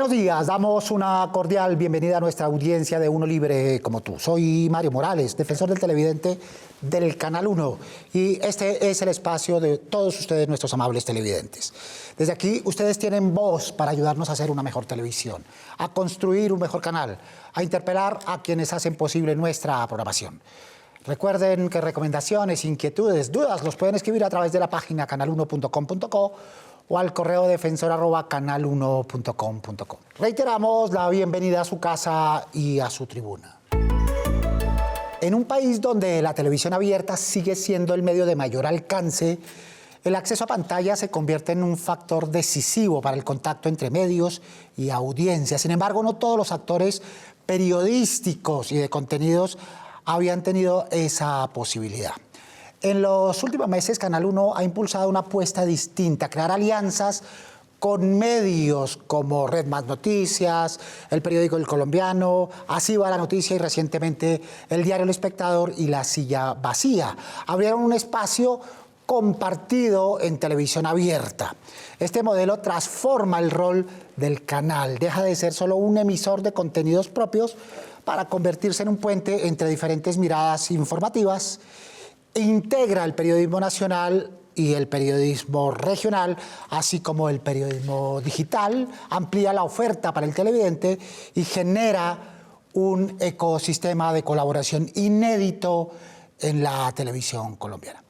Buenos días, damos una cordial bienvenida a nuestra audiencia de Uno Libre como tú. Soy Mario Morales, defensor del televidente del Canal 1 y este es el espacio de todos ustedes, nuestros amables televidentes. Desde aquí ustedes tienen voz para ayudarnos a hacer una mejor televisión, a construir un mejor canal, a interpelar a quienes hacen posible nuestra programación. Recuerden que recomendaciones, inquietudes, dudas los pueden escribir a través de la página canal1.com.co o al correo defensor@canal1.com.co. Reiteramos la bienvenida a su casa y a su tribuna. En un país donde la televisión abierta sigue siendo el medio de mayor alcance, el acceso a pantalla se convierte en un factor decisivo para el contacto entre medios y audiencia. Sin embargo, no todos los actores periodísticos y de contenidos habían tenido esa posibilidad. En los últimos meses, Canal 1 ha impulsado una apuesta distinta, crear alianzas con medios como Red Más Noticias, el periódico El Colombiano, Así va la noticia y recientemente el diario El Espectador y La Silla Vacía. Abrieron un espacio compartido en televisión abierta. Este modelo transforma el rol del canal, deja de ser solo un emisor de contenidos propios para convertirse en un puente entre diferentes miradas informativas. Integra el periodismo nacional y el periodismo regional, así como el periodismo digital, amplía la oferta para el televidente y genera un ecosistema de colaboración inédito en la televisión colombiana.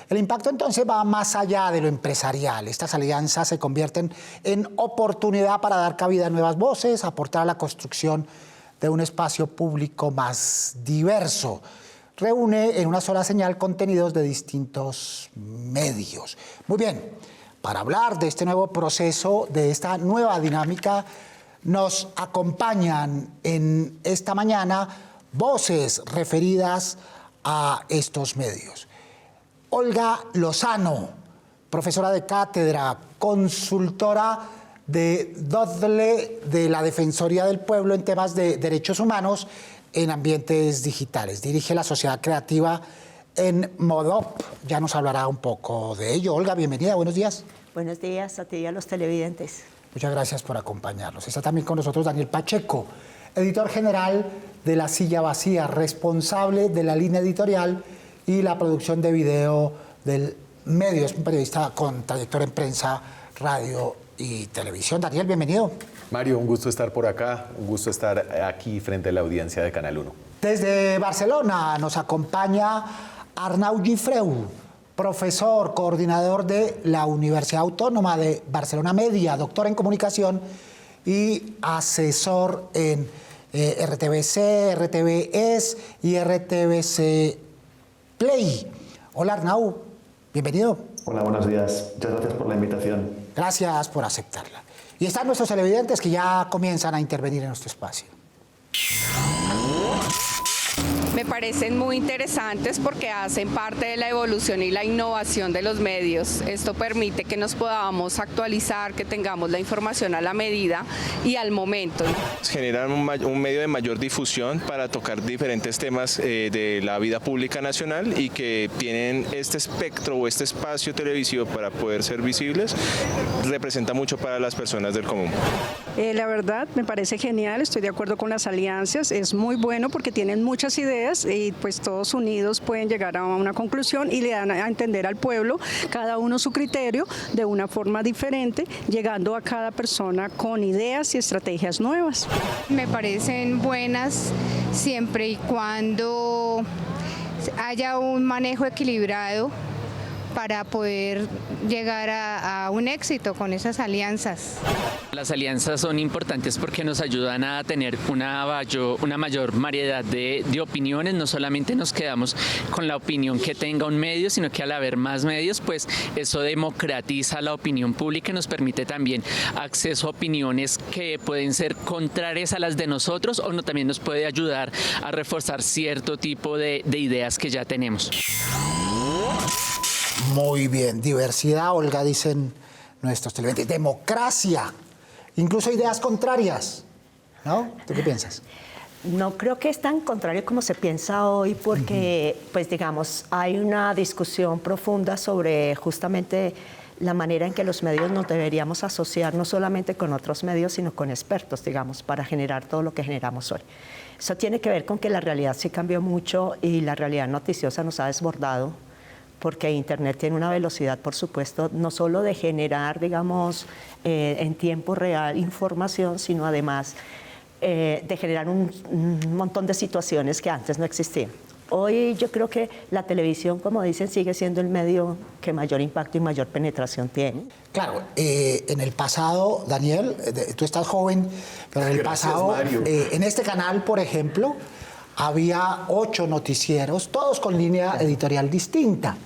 El impacto entonces va más allá de lo empresarial. Estas alianzas se convierten en oportunidad para dar cabida a nuevas voces, aportar a la construcción de un espacio público más diverso. Reúne en una sola señal contenidos de distintos medios. Muy bien, para hablar de este nuevo proceso, de esta nueva dinámica, nos acompañan en esta mañana voces referidas a estos medios. Olga Lozano, profesora de cátedra, consultora de DODLE, de la Defensoría del Pueblo en temas de derechos humanos en ambientes digitales. Dirige la sociedad creativa en Modop. Ya nos hablará un poco de ello. Olga, bienvenida, buenos días. Buenos días a ti y a los televidentes. Muchas gracias por acompañarnos. Está también con nosotros Daniel Pacheco, editor general de La Silla Vacía, responsable de la línea editorial y la producción de video del medio. Es un periodista con trayectoria en prensa, radio y televisión. Daniel, bienvenido. Mario, un gusto estar por acá, un gusto estar aquí frente a la audiencia de Canal 1. Desde Barcelona nos acompaña Arnau Gifreu, profesor, coordinador de la Universidad Autónoma de Barcelona Media, doctor en comunicación y asesor en RTBC, RTBS y RTBC Play. Hola Arnau, bienvenido. Hola, buenos días. Muchas gracias por la invitación. Gracias por aceptarla. Y están nuestros televidentes que ya comienzan a intervenir en nuestro espacio. Me parecen muy interesantes porque hacen parte de la evolución y la innovación de los medios. Esto permite que nos podamos actualizar, que tengamos la información a la medida y al momento. Generan un medio de mayor difusión para tocar diferentes temas de la vida pública nacional y que tienen este espectro o este espacio televisivo para poder ser visibles, representa mucho para las personas del común. La verdad me parece genial, estoy de acuerdo con las alianzas, es muy bueno porque tienen muchas ideas y pues todos unidos pueden llegar a una conclusión y le dan a entender al pueblo, cada uno su criterio, de una forma diferente, llegando a cada persona con ideas y estrategias nuevas. Me parecen buenas siempre y cuando haya un manejo equilibrado para poder llegar a un éxito con esas alianzas. Las alianzas son importantes porque nos ayudan a tener una mayor variedad de opiniones. No solamente nos quedamos con la opinión que tenga un medio, sino que al haber más medios, pues eso democratiza la opinión pública y nos permite también acceso a opiniones que pueden ser contrarias a las de nosotros o no, también nos puede ayudar a reforzar cierto tipo de ideas que ya tenemos. Muy bien, diversidad, Olga, dicen nuestros televidentes. Democracia, incluso ideas contrarias, ¿no? ¿Tú qué piensas? No creo que es tan contrario como se piensa hoy porque, pues digamos, hay una discusión profunda sobre justamente la manera en que los medios nos deberíamos asociar no solamente con otros medios, sino con expertos, digamos, para generar todo lo que generamos hoy. Eso tiene que ver con que la realidad sí cambió mucho y la realidad noticiosa nos ha desbordado, porque Internet tiene una velocidad, por supuesto, no solo de generar, digamos, en tiempo real información, sino además de generar un montón de situaciones que antes no existían. Hoy yo creo que la televisión, como dicen, sigue siendo el medio que mayor impacto y mayor penetración tiene. Claro, en el pasado, Daniel, tú estás joven, pero en el pasado, en este canal, por ejemplo, había 8 noticieros, todos con línea editorial distinta.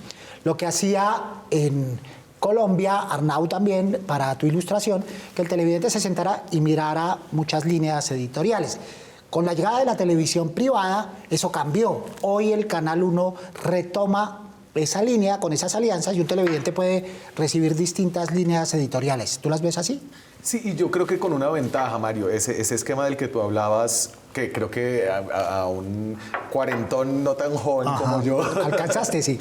Lo que hacía en Colombia, Arnau también, para tu ilustración, que el televidente se sentara y mirara muchas líneas editoriales. Con la llegada de la televisión privada, eso cambió. Hoy el Canal 1 retoma esa línea con esas alianzas y un televidente puede recibir distintas líneas editoriales. ¿Tú las ves así? Sí, y yo creo que con una ventaja, Mario, ese esquema del que tú hablabas, que creo que a un cuarentón no tan joven como yo. Alcanzaste, sí.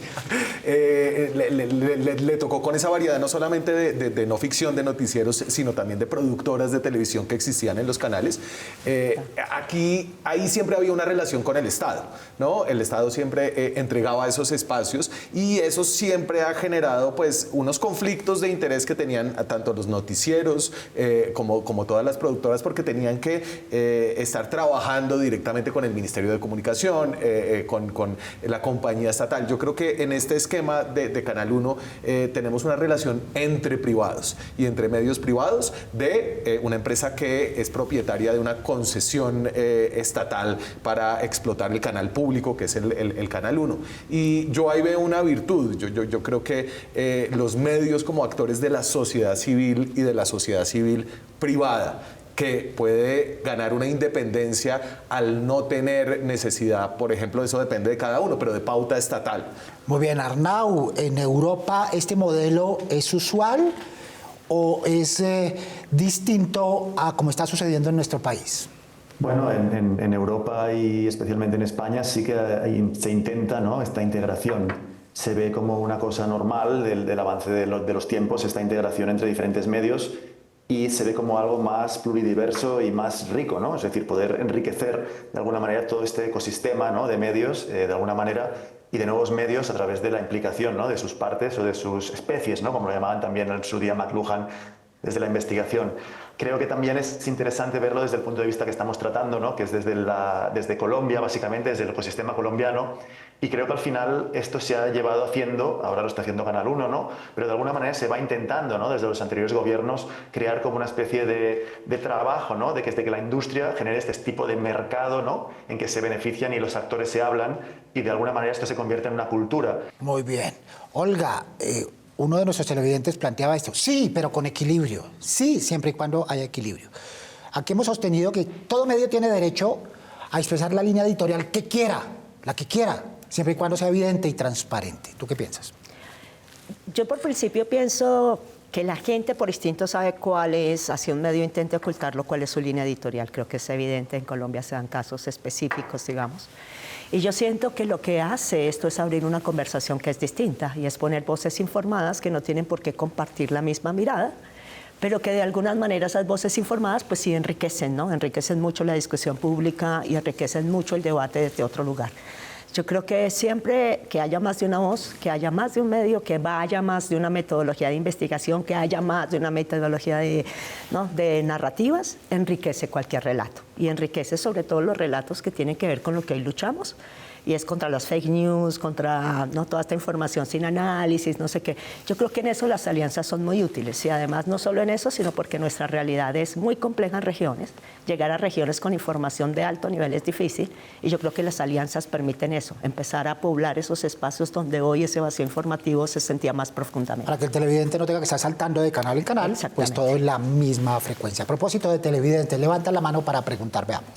Le tocó con esa variedad no solamente de no ficción de noticieros, sino también de productoras de televisión que existían en los canales. Ahí siempre había una relación con el Estado, ¿no? El Estado siempre entregaba esos espacios y eso siempre ha generado pues unos conflictos de interés que tenían tanto los noticieros como todas las productoras, porque tenían que estar trabajando directamente con el Ministerio de Comunicación, con la compañía estatal. Yo creo que en este esquema de Canal 1 tenemos una relación entre privados y entre medios privados de una empresa que es propietaria de una concesión estatal para explotar el canal público, que es el Canal 1. Y yo ahí veo una virtud. Yo creo que los medios como actores de la sociedad civil y de la sociedad civil privada, que puede ganar una independencia al no tener necesidad, por ejemplo, eso depende de cada uno, pero de pauta estatal. Muy bien, Arnau, ¿en Europa este modelo es usual o es distinto a como está sucediendo en nuestro país? Bueno, en Europa y especialmente en España sí que se intenta, ¿no?, esta integración. Se ve como una cosa normal del avance de los tiempos, esta integración entre diferentes medios, y se ve como algo más pluridiverso y más rico, ¿no? Es decir, poder enriquecer de alguna manera todo este ecosistema, ¿no?, de medios, de alguna manera, y de nuevos medios a través de la implicación, ¿no?, de sus partes o de sus especies, ¿no?, como lo llamaban también en su día McLuhan, desde la investigación. Creo que también es interesante verlo desde el punto de vista que estamos tratando, ¿no?, que es desde Colombia, básicamente, desde el ecosistema colombiano, y creo que al final esto se ha llevado haciendo, ahora lo está haciendo Canal 1, ¿no?, pero de alguna manera se va intentando, ¿no?, desde los anteriores gobiernos, crear como una especie de trabajo, ¿no?, de que la industria genere este tipo de mercado, ¿no?, en que se benefician y los actores se hablan, y de alguna manera esto se convierte en una cultura. Muy bien. Olga, uno de nuestros televidentes planteaba esto. Sí, pero con equilibrio. Sí, siempre y cuando haya equilibrio. Aquí hemos sostenido que todo medio tiene derecho a expresar la línea editorial que quiera, la que quiera, siempre y cuando sea evidente y transparente. ¿Tú qué piensas? Yo por principio pienso que la gente por instinto sabe cuál es, así un medio intente ocultarlo, cuál es su línea editorial. Creo que es evidente, en Colombia se dan casos específicos, digamos. Y yo siento que lo que hace esto es abrir una conversación que es distinta y es poner voces informadas que no tienen por qué compartir la misma mirada, pero que de alguna manera esas voces informadas pues sí enriquecen, ¿no? Enriquecen mucho la discusión pública y enriquecen mucho el debate desde otro lugar. Yo creo que siempre que haya más de una voz, que haya más de un medio, que haya más de una metodología de investigación, que haya más de una metodología de narrativas, enriquece cualquier relato. Y enriquece sobre todo los relatos que tienen que ver con lo que hoy luchamos. Y es contra las fake news, contra toda esta información sin análisis, no sé qué. Yo creo que en eso las alianzas son muy útiles. Y además no solo en eso, sino porque nuestra realidad es muy compleja en regiones. Llegar a regiones con información de alto nivel es difícil. Y yo creo que las alianzas permiten eso, empezar a poblar esos espacios donde hoy ese vacío informativo se sentía más profundamente. Para que el televidente no tenga que estar saltando de canal en canal, pues todo en la misma frecuencia. A propósito de televidentes, levanta la mano para preguntar, veamos.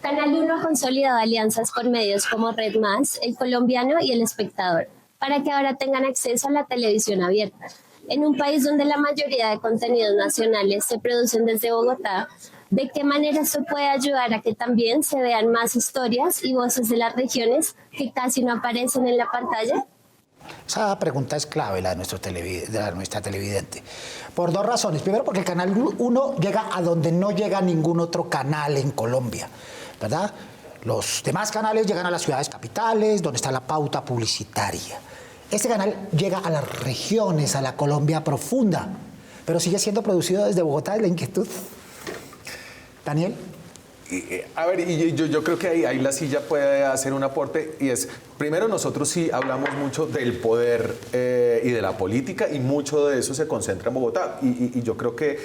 Canal 1 ha consolidado alianzas con medios como Red Más, El Colombiano y El Espectador, para que ahora tengan acceso a la televisión abierta. En un país donde la mayoría de contenidos nacionales se producen desde Bogotá, ¿de qué manera esto puede ayudar a que también se vean más historias y voces de las regiones que casi no aparecen en la pantalla? Esa pregunta es clave, la de, nuestra televidente. Por dos razones. Primero, porque el Canal 1 llega a donde no llega ningún otro canal en Colombia, ¿verdad? Los demás canales llegan a las ciudades capitales, donde está la pauta publicitaria. Este canal llega a las regiones, a la Colombia profunda, pero sigue siendo producido desde Bogotá, es la inquietud. Daniel. A ver, y yo creo que ahí la silla puede hacer un aporte, y es, primero, nosotros sí hablamos mucho del poder y de la política, y mucho de eso se concentra en Bogotá, y yo creo que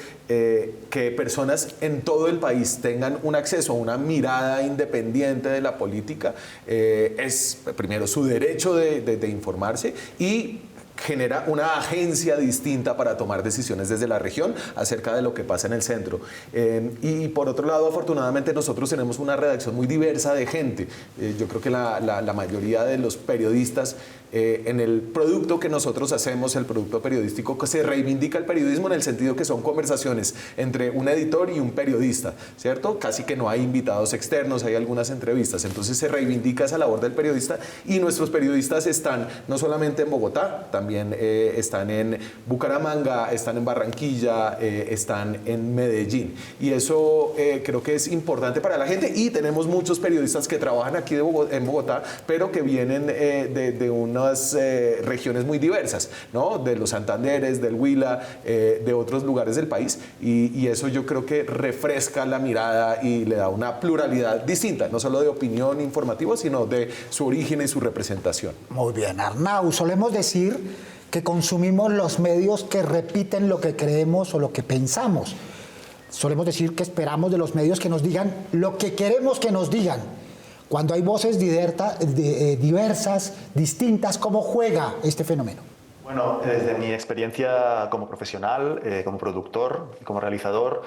personas en todo el país tengan un acceso a una mirada independiente de la política es, primero, su derecho de informarse, y genera una agencia distinta para tomar decisiones desde la región acerca de lo que pasa en el centro. Y por otro lado, afortunadamente, nosotros tenemos una redacción muy diversa de gente. Yo creo que la mayoría de los periodistas en el producto que nosotros hacemos, el producto periodístico, que se reivindica el periodismo en el sentido que son conversaciones entre un editor y un periodista, ¿cierto? Casi que no hay invitados externos, hay algunas entrevistas. Entonces se reivindica esa labor del periodista, y nuestros periodistas están no solamente en Bogotá, también están en Bucaramanga, están en Barranquilla, están en Medellín. Y eso creo que es importante para la gente, y tenemos muchos periodistas que trabajan aquí en Bogotá, pero que vienen de unas regiones muy diversas, ¿no? De los Santanderes, del Huila, de otros lugares del país, y eso yo creo que refresca la mirada y le da una pluralidad distinta, no solo de opinión informativa, sino de su origen y su representación. Muy bien, Arnau, solemos decir que consumimos los medios que repiten lo que creemos o lo que pensamos. Solemos decir que esperamos de los medios que nos digan lo que queremos que nos digan. Cuando hay voces diversas, distintas, ¿cómo juega este fenómeno? Bueno, desde mi experiencia como profesional, como productor, como realizador,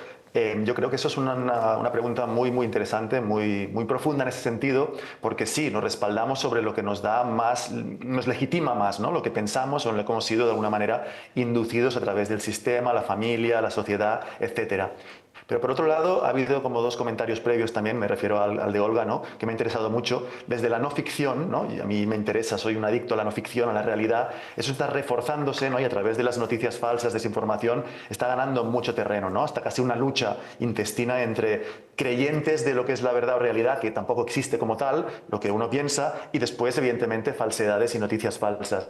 yo creo que eso es una pregunta muy, muy interesante, muy, muy profunda en ese sentido, porque sí, nos respaldamos sobre lo que nos da más, nos legitima más, ¿no? Lo que pensamos o lo que hemos sido de alguna manera inducidos a través del sistema, la familia, la sociedad, etcétera. Pero por otro lado, ha habido como dos comentarios previos también, me refiero al de Olga, ¿no? Que me ha interesado mucho, desde la no ficción, ¿no? Y a mí me interesa, soy un adicto a la no ficción, a la realidad, eso está reforzándose, ¿no? Y a través de las noticias falsas, desinformación, está ganando mucho terreno, ¿no? Hasta casi una lucha intestina entre creyentes de lo que es la verdad o realidad, que tampoco existe como tal, lo que uno piensa, y después, evidentemente, falsedades y noticias falsas.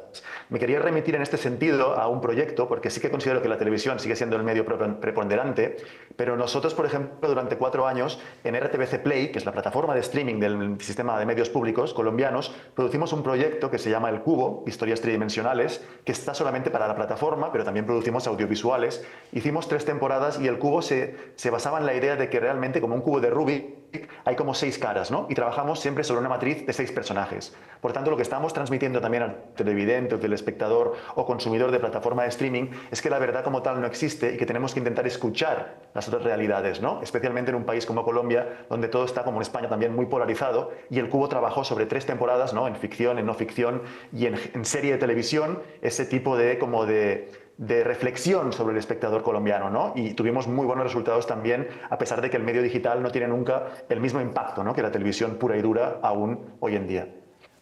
Me quería remitir en este sentido a un proyecto, porque sí que considero que la televisión sigue siendo el medio preponderante, pero nosotros, por ejemplo, durante 4 años, en RTVC Play, que es la plataforma de streaming del sistema de medios públicos colombianos, producimos un proyecto que se llama El Cubo, Historias Tridimensionales, que está solamente para la plataforma, pero también producimos audiovisuales. Hicimos 3 temporadas y El Cubo se basaba en la idea de que realmente, como un cubo de Rubik, hay como 6 caras, ¿no? Y trabajamos siempre sobre una matriz de 6 personajes. Por tanto, lo que estamos transmitiendo también al televidente o telespectador o consumidor de plataforma de streaming es que la verdad como tal no existe y que tenemos que intentar escuchar las otras realidades, ¿no? Especialmente en un país como Colombia, donde todo está, como en España, también muy polarizado, y El Cubo trabajó sobre 3 temporadas, ¿no? En ficción, en no ficción y en serie de televisión, ese tipo de reflexión sobre el espectador colombiano, ¿no? Y tuvimos muy buenos resultados también, a pesar de que el medio digital no tiene nunca el mismo impacto, ¿no? Que la televisión pura y dura aún hoy en día.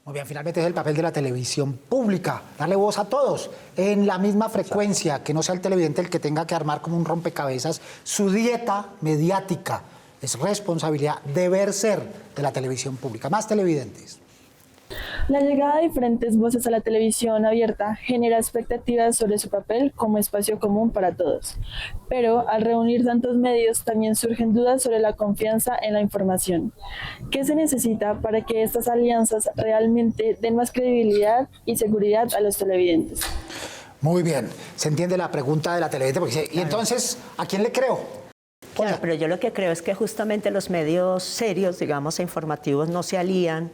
Muy bien, finalmente es el papel de la televisión pública, darle voz a todos en la misma frecuencia, que no sea el televidente el que tenga que armar como un rompecabezas su dieta mediática. Es responsabilidad, deber ser de la televisión pública. Más televidentes. La llegada de diferentes voces a la televisión abierta genera expectativas sobre su papel como espacio común para todos. Pero al reunir tantos medios también surgen dudas sobre la confianza en la información. ¿Qué se necesita para que estas alianzas realmente den más credibilidad y seguridad a los televidentes? Muy bien, se entiende la pregunta de la televidente, porque dice, ¿y entonces a quién le creo? Claro, pero yo lo que creo es que justamente los medios serios, digamos, e informativos no se alían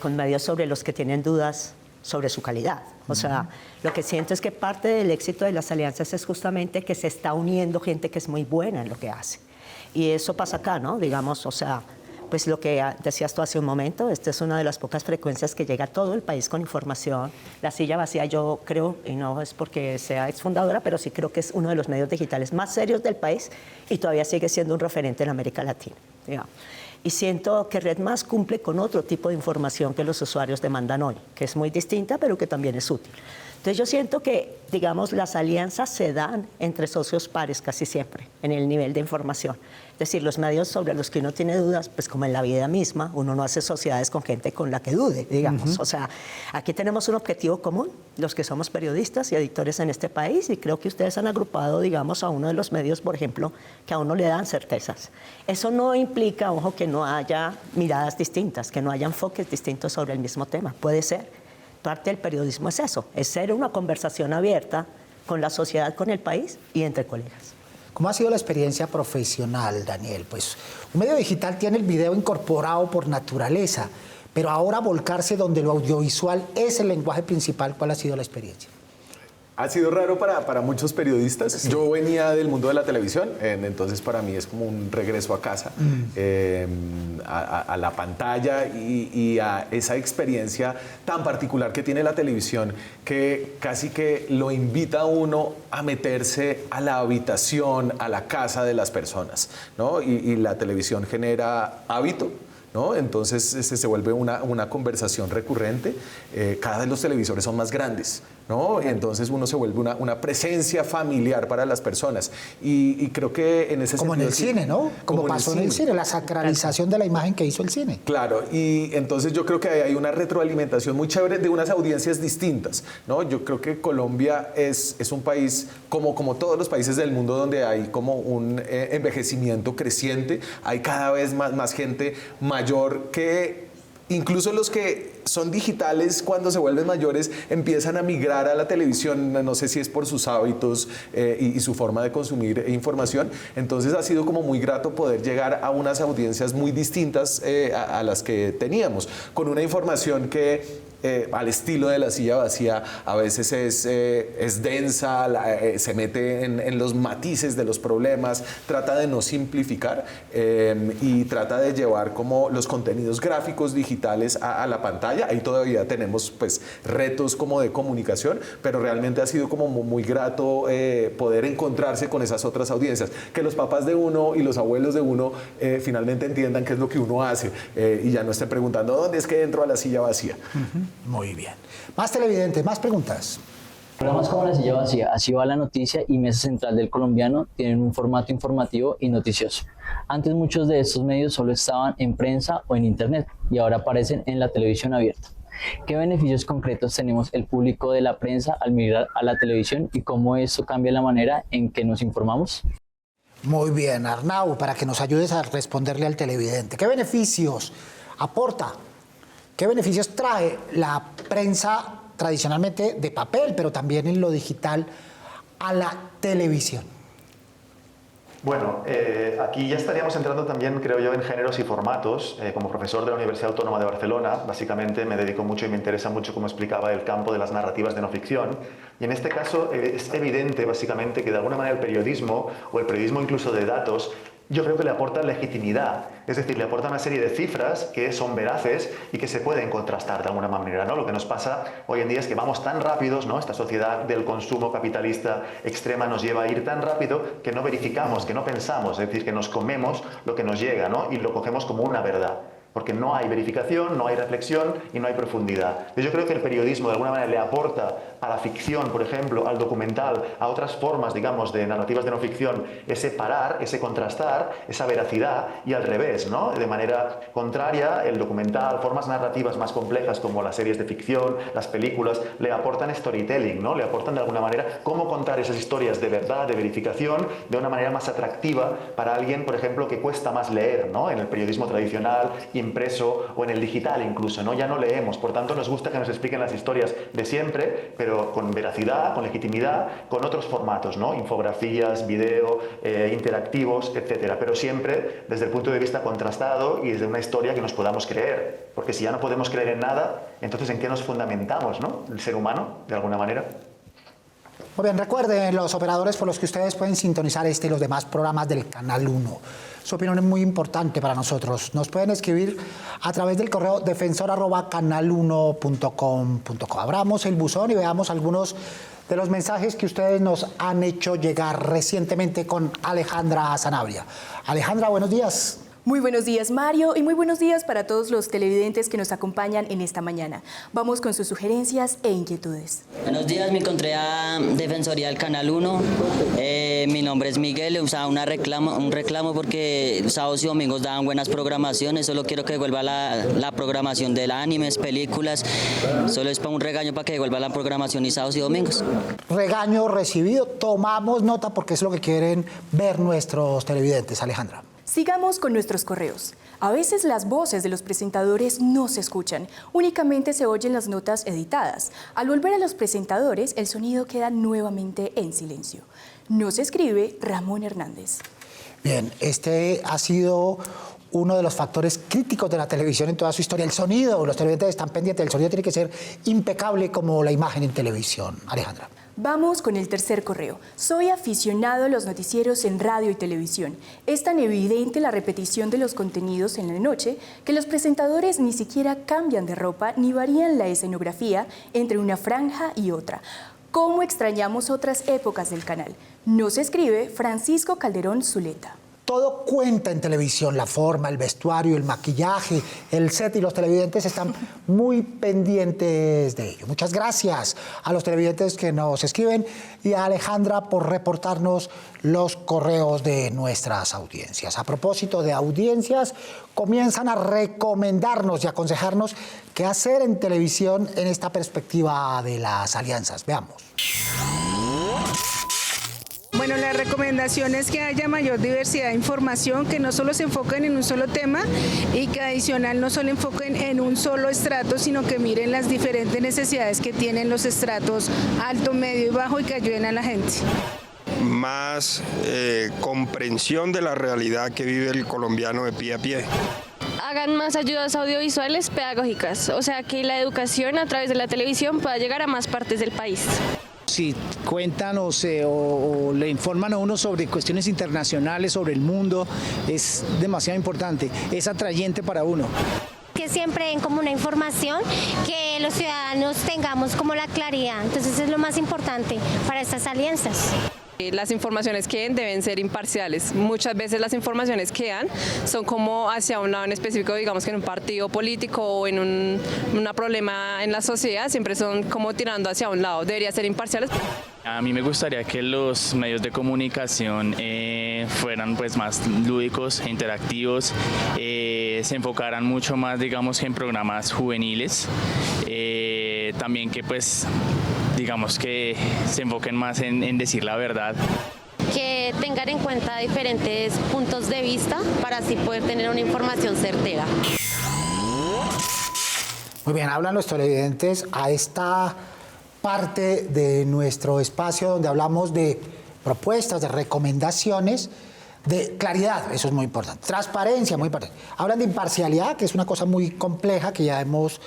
con medios sobre los que tienen dudas sobre su calidad. O sea, lo que siento es que parte del éxito de las alianzas es justamente que se está uniendo gente que es muy buena en lo que hace. Y eso pasa acá, ¿no? Digamos, o sea, pues lo que decías tú hace un momento, esta es una de las pocas frecuencias que llega a todo el país con información. La Silla Vacía, yo creo, y no es porque sea exfundadora, pero sí creo que es uno de los medios digitales más serios del país y todavía sigue siendo un referente en América Latina, digamos. Y siento que Red Más cumple con otro tipo de información que los usuarios demandan hoy, que es muy distinta, pero que también es útil. Entonces yo siento que, digamos, las alianzas se dan entre socios pares casi siempre, en el nivel de información. Es decir, los medios sobre los que uno tiene dudas, pues como en la vida misma, uno no hace sociedades con gente con la que dude, digamos. O sea, aquí tenemos un objetivo común, los que somos periodistas y editores en este país, y creo que ustedes han agrupado, digamos, a uno de los medios, por ejemplo, que a uno le dan certezas. Eso no implica, ojo, que no haya miradas distintas, que no haya enfoques distintos sobre el mismo tema. Puede ser. Parte del periodismo es eso, es ser una conversación abierta con la sociedad, con el país y entre colegas. ¿Cómo ha sido la experiencia profesional, Daniel? Pues un medio digital tiene el video incorporado por naturaleza, pero ahora volcarse donde lo audiovisual es el lenguaje principal, ¿cuál ha sido la experiencia? Ha sido raro para muchos periodistas. Sí. Yo venía del mundo de la televisión, entonces para mí es como un regreso a casa, a la pantalla y a esa experiencia tan particular que tiene la televisión, que casi que lo invita a uno a meterse a la habitación, a la casa de las personas, ¿no? Y la televisión genera hábito, ¿no? Entonces se vuelve una conversación recurrente. Cada vez los televisores son más grandes, ¿no? Entonces uno se vuelve una presencia familiar para las personas. Y creo que en ese como sentido... en el cine, ¿no? Como pasó en el cine, la sacralización de la imagen que hizo el cine. Claro, y entonces yo creo que hay una retroalimentación muy chévere de unas audiencias distintas, ¿no? Yo creo que Colombia es un país, como todos los países del mundo, donde hay como un envejecimiento creciente. Hay cada vez más gente mayor que incluso los que son digitales, cuando se vuelven mayores, empiezan a migrar a la televisión. No sé si es por sus hábitos y su forma de consumir información. Entonces ha sido como muy grato poder llegar a unas audiencias muy distintas a las que teníamos, con una información que al estilo de La Silla Vacía a veces es densa, se mete en los matices de los problemas, trata de no simplificar y trata de llevar como los contenidos gráficos digitales a la pantalla. Ahí todavía tenemos pues retos como de comunicación, pero realmente ha sido como muy grato poder encontrarse con esas otras audiencias, que los papás de uno y los abuelos de uno finalmente entiendan qué es lo que uno hace y ya no estén preguntando ¿dónde es que entro a La Silla Vacía? Muy bien. Más televidentes, más preguntas. Programas como La Silla Vacía, Así va la noticia y Mesa Central del Colombiano tienen un formato informativo y noticioso. Antes muchos de estos medios solo estaban en prensa o en internet y ahora aparecen en la televisión abierta. ¿Qué beneficios concretos tenemos el público de la prensa al mirar a la televisión y cómo eso cambia la manera en que nos informamos? Muy bien, Arnau, para que nos ayudes a responderle al televidente. ¿Qué beneficios aporta? ¿Qué beneficios trae la prensa tradicionalmente de papel, pero también en lo digital, a la televisión? Bueno, aquí ya estaríamos entrando también, creo yo, en géneros y formatos. Como profesor de la Universidad Autónoma de Barcelona, básicamente me dedico mucho y me interesa mucho, como explicaba, el campo de las narrativas de no ficción. Y en este caso es evidente, básicamente, que de alguna manera el periodismo, o el periodismo incluso de datos, yo creo que le aporta legitimidad, es decir, le aporta una serie de cifras que son veraces y que se pueden contrastar de alguna manera, ¿no? Lo que nos pasa hoy en día es que vamos tan rápidos, ¿no? Esta sociedad del consumo capitalista extrema nos lleva a ir tan rápido que no verificamos, que no pensamos, es decir, que nos comemos lo que nos llega, ¿no? Y lo cogemos como una verdad. Porque no hay verificación, no hay reflexión y no hay profundidad. Yo creo que el periodismo de alguna manera le aporta a la ficción, por ejemplo, al documental, a otras formas, digamos, de narrativas de no ficción, ese parar, ese contrastar, esa veracidad, y al revés, ¿no? De manera contraria, el documental, formas narrativas más complejas como las series de ficción, las películas, le aportan storytelling, ¿no? Le aportan de alguna manera cómo contar esas historias de verdad, de verificación, de una manera más atractiva para alguien, por ejemplo, que cuesta más leer, ¿no? En el periodismo tradicional, impreso o en el digital incluso, ¿no? Ya no leemos, por tanto nos gusta que nos expliquen las historias de siempre, pero con veracidad, con legitimidad, con otros formatos, ¿no? Infografías, video, interactivos, etcétera, pero siempre desde el punto de vista contrastado y desde una historia que nos podamos creer, porque si ya no podemos creer en nada, entonces ¿en qué nos fundamentamos, ¿no? El ser humano, de alguna manera. Muy bien, recuerden los operadores por los que ustedes pueden sintonizar este y los demás programas del Canal 1. Su opinión es muy importante para nosotros. Nos pueden escribir a través del correo defensor@canal1.com.co. Abramos el buzón y veamos algunos de los mensajes que ustedes nos han hecho llegar recientemente con Alejandra Sanabria. Alejandra, buenos días. Muy buenos días, Mario, y muy buenos días para todos los televidentes que nos acompañan en esta mañana. Vamos con sus sugerencias e inquietudes. Buenos días, me encontré a Defensoría del Canal 1. Mi nombre es Miguel, usaba un reclamo porque sábados y domingos daban buenas programaciones. Solo quiero que devuelva la programación de animes, películas. Solo es para un regaño para que devuelva la programación y sábados y domingos. Regaño recibido, tomamos nota porque es lo que quieren ver nuestros televidentes. Alejandra. Sigamos con nuestros correos. A veces las voces de los presentadores no se escuchan, únicamente se oyen las notas editadas. Al volver a los presentadores, el sonido queda nuevamente en silencio. Nos escribe Ramón Hernández. Bien, este ha sido uno de los factores críticos de la televisión en toda su historia. El sonido, los televidentes están pendientes, el sonido tiene que ser impecable como la imagen en televisión. Alejandra. Vamos con el tercer correo. Soy aficionado a los noticieros en radio y televisión. Es tan evidente la repetición de los contenidos en la noche que los presentadores ni siquiera cambian de ropa ni varían la escenografía entre una franja y otra. ¿Cómo extrañamos otras épocas del canal? Nos escribe Francisco Calderón Zuleta. Todo cuenta en televisión, la forma, el vestuario, el maquillaje, el set, y los televidentes están muy pendientes de ello. Muchas gracias a los televidentes que nos escriben y a Alejandra por reportarnos los correos de nuestras audiencias. A propósito de audiencias, comienzan a recomendarnos y aconsejarnos qué hacer en televisión en esta perspectiva de las alianzas. Veamos. Bueno, la recomendación es que haya mayor diversidad de información, que no solo se enfoquen en un solo tema y que adicional no solo enfoquen en un solo estrato, sino que miren las diferentes necesidades que tienen los estratos alto, medio y bajo y que ayuden a la gente. Más comprensión de la realidad que vive el colombiano de pie a pie. Hagan más ayudas audiovisuales pedagógicas, o sea que la educación a través de la televisión pueda llegar a más partes del país. Si cuentan o le informan a uno sobre cuestiones internacionales, sobre el mundo, es demasiado importante, es atrayente para uno. Que siempre den como una información, que los ciudadanos tengamos como la claridad, entonces es lo más importante para estas alianzas. Las informaciones que den deben ser imparciales. Muchas veces las informaciones que dan son como hacia un lado en específico, digamos que en un partido político o en un problema en la sociedad, siempre son como tirando hacia un lado. Debería ser imparciales. A mí me gustaría que los medios de comunicación fueran pues más lúdicos, interactivos, se enfocaran mucho más, digamos, en programas juveniles, también que pues digamos que se enfoquen más en decir la verdad. Que tengan en cuenta diferentes puntos de vista para así poder tener una información certera. Muy bien, hablan los televidentes a esta parte de nuestro espacio donde hablamos de propuestas, de recomendaciones, de claridad, eso es muy importante, transparencia, muy importante. Hablan de imparcialidad, que es una cosa muy compleja que ya hemos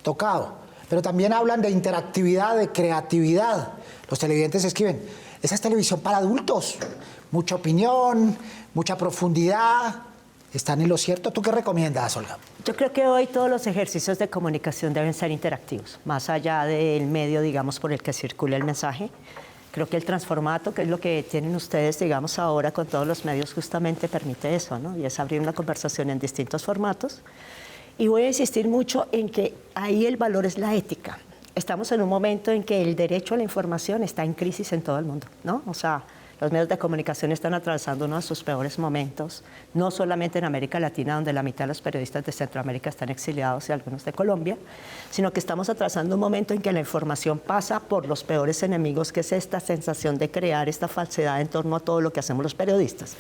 tocado. Pero también hablan de interactividad, de creatividad. Los televidentes escriben, esa es televisión para adultos, mucha opinión, mucha profundidad. ¿Están en lo cierto? ¿Tú qué recomiendas, Olga? Yo creo que hoy todos los ejercicios de comunicación deben ser interactivos, más allá del medio, digamos, por el que circula el mensaje. Creo que el transformato, que es lo que tienen ustedes, digamos, ahora con todos los medios, justamente permite eso, ¿no? Y es abrir una conversación en distintos formatos. Y voy a insistir mucho en que ahí el valor es la ética. Estamos en un momento en que el derecho a la información está en crisis en todo el mundo, ¿no? O sea, los medios de comunicación están atravesando uno de sus peores momentos, no solamente en América Latina, donde la mitad de los periodistas de Centroamérica están exiliados y algunos de Colombia, sino que estamos atravesando un momento en que la información pasa por los peores enemigos, que es esta sensación de crear esta falsedad en torno a todo lo que hacemos los periodistas.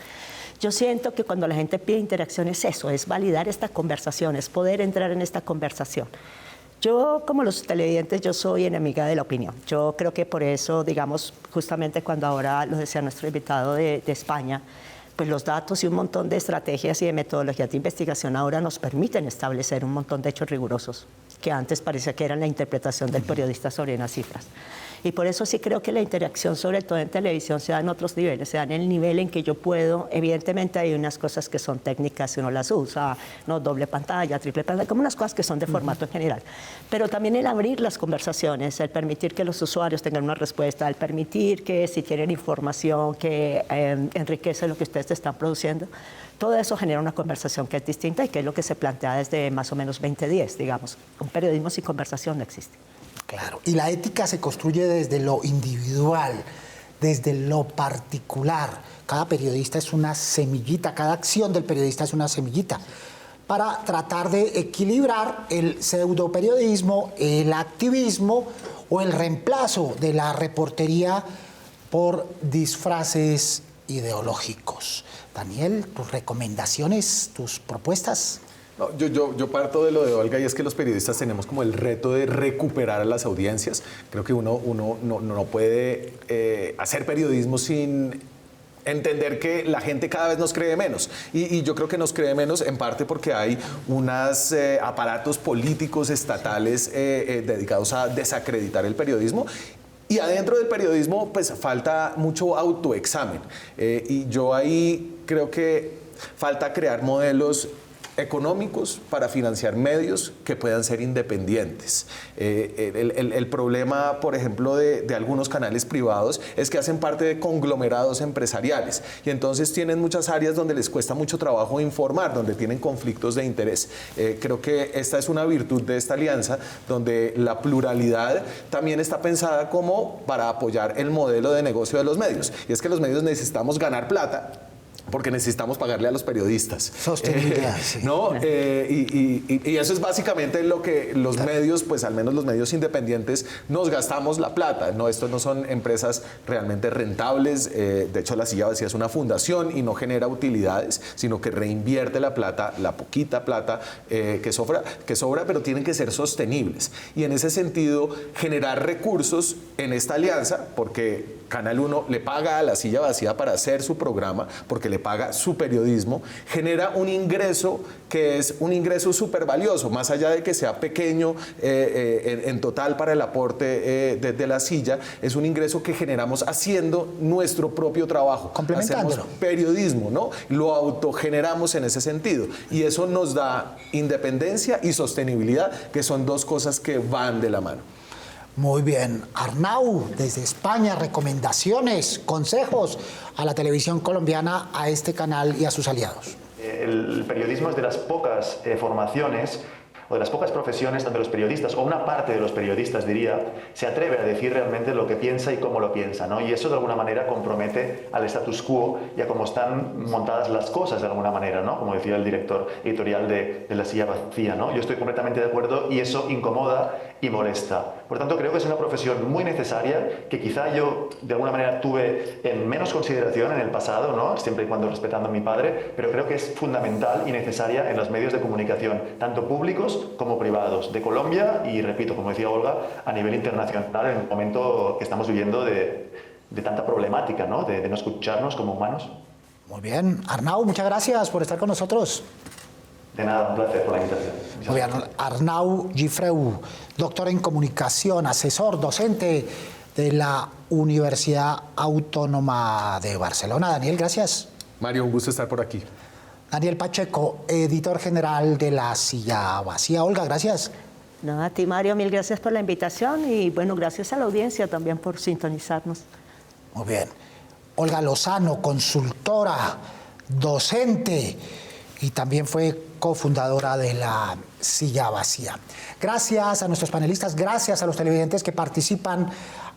Yo siento que cuando la gente pide interacción es eso, es validar esta conversación, es poder entrar en esta conversación. Yo, como los televidentes, yo soy enemiga de la opinión. Yo creo que por eso, digamos, justamente cuando ahora lo decía nuestro invitado de España, pues los datos y un montón de estrategias y de metodologías de investigación ahora nos permiten establecer un montón de hechos rigurosos, que antes parecía que eran la interpretación del periodista sobre unas cifras. Y por eso sí creo que la interacción, sobre todo en televisión, se da en otros niveles, se da en el nivel en que yo puedo, evidentemente hay unas cosas que son técnicas si uno las usa, no doble pantalla, triple pantalla, como unas cosas que son de formato en general. Pero también el abrir las conversaciones, el permitir que los usuarios tengan una respuesta, el permitir que si tienen información que enriquece lo que ustedes te están produciendo. Todo eso genera una conversación que es distinta y que es lo que se plantea desde más o menos 2010, digamos. Un periodismo sin conversación no existe. Claro, y la ética se construye desde lo individual, desde lo particular. Cada periodista es una semillita, cada acción del periodista es una semillita, para tratar de equilibrar el pseudoperiodismo, el activismo o el reemplazo de la reportería por disfraces ideológicos. Daniel, tus recomendaciones, tus propuestas. No, yo parto de lo de Olga, y es que los periodistas tenemos como el reto de recuperar a las audiencias. Creo que uno no puede hacer periodismo sin entender que la gente cada vez nos cree menos. Y yo creo que nos cree menos en parte porque hay unos aparatos políticos estatales dedicados a desacreditar el periodismo. Y adentro del periodismo, pues falta mucho autoexamen. Y yo ahí creo que falta crear modelos económicos para financiar medios que puedan ser independientes. El problema, por ejemplo, de algunos canales privados es que hacen parte de conglomerados empresariales y entonces tienen muchas áreas donde les cuesta mucho trabajo informar, donde tienen conflictos de interés. Creo que esta es una virtud de esta alianza, donde la pluralidad también está pensada como para apoyar el modelo de negocio de los medios. Y es que los medios necesitamos ganar plata, porque necesitamos pagarle a los periodistas. Sostenibilidad, sí. ¿No? Y eso es básicamente lo que los medios, pues al menos los medios independientes, nos gastamos la plata. No, estos no son empresas realmente rentables. De hecho, La Silla Vacía es una fundación y no genera utilidades, sino que reinvierte la plata, la poquita plata que sobra, pero tienen que ser sostenibles. Y en ese sentido, generar recursos en esta alianza, porque Canal 1 le paga a La Silla Vacía para hacer su programa, porque le paga su periodismo, genera un ingreso que es un ingreso súper valioso, más allá de que sea pequeño en total para el aporte de La Silla, es un ingreso que generamos haciendo nuestro propio trabajo. Complementándolo. Hacemos periodismo, ¿no? Lo autogeneramos en ese sentido. Y eso nos da independencia y sostenibilidad, que son dos cosas que van de la mano. Muy bien. Arnau, desde España, recomendaciones, consejos a la televisión colombiana, a este canal y a sus aliados. El periodismo es de las pocas formaciones o de las pocas profesiones donde los periodistas, o una parte de los periodistas diría, se atreve a decir realmente lo que piensa y cómo lo piensa, ¿no? Y eso de alguna manera compromete al status quo y a cómo están montadas las cosas de alguna manera, ¿no? Como decía el director editorial de La Silla Vacía, ¿no? Yo estoy completamente de acuerdo y eso incomoda y molesta. Por tanto, creo que es una profesión muy necesaria, que quizá yo de alguna manera tuve en menos consideración en el pasado, ¿no? Siempre y cuando respetando a mi padre, pero creo que es fundamental y necesaria en los medios de comunicación, tanto públicos como privados, de Colombia y, repito, como decía Olga, a nivel internacional, en el momento que estamos viviendo de tanta problemática, ¿no? De no escucharnos como humanos. Muy bien. Arnau, muchas gracias por estar con nosotros. De nada, un placer por la invitación. Muy bien. Arnau Gifreu, doctor en comunicación, asesor, docente de la Universidad Autónoma de Barcelona. Daniel, gracias. Mario, un gusto estar por aquí. Daniel Pacheco, editor general de La Silla Vacía. Olga, gracias. No, a ti, Mario, mil gracias por la invitación y, bueno, gracias a la audiencia también por sintonizarnos. Muy bien. Olga Lozano, consultora, docente y también fue cofundadora de La Silla Vacía. Gracias a nuestros panelistas, gracias a los televidentes que participan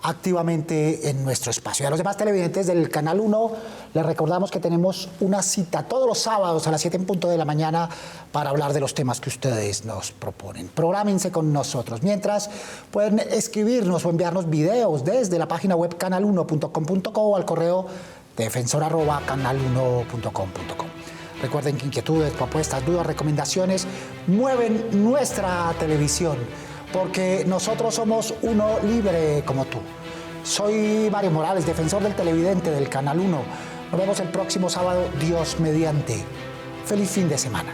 activamente en nuestro espacio. Y a los demás televidentes del Canal 1 les recordamos que tenemos una cita todos los sábados a las 7 en punto de la mañana para hablar de los temas que ustedes nos proponen. Prográmense con nosotros. Mientras, pueden escribirnos o enviarnos videos desde la página web canal1.com.co o al correo defensor@canal1.com.co. Recuerden que inquietudes, propuestas, dudas, recomendaciones mueven nuestra televisión, porque nosotros somos uno libre como tú. Soy Mario Morales, defensor del televidente del Canal 1. Nos vemos el próximo sábado, Dios mediante. Feliz fin de semana.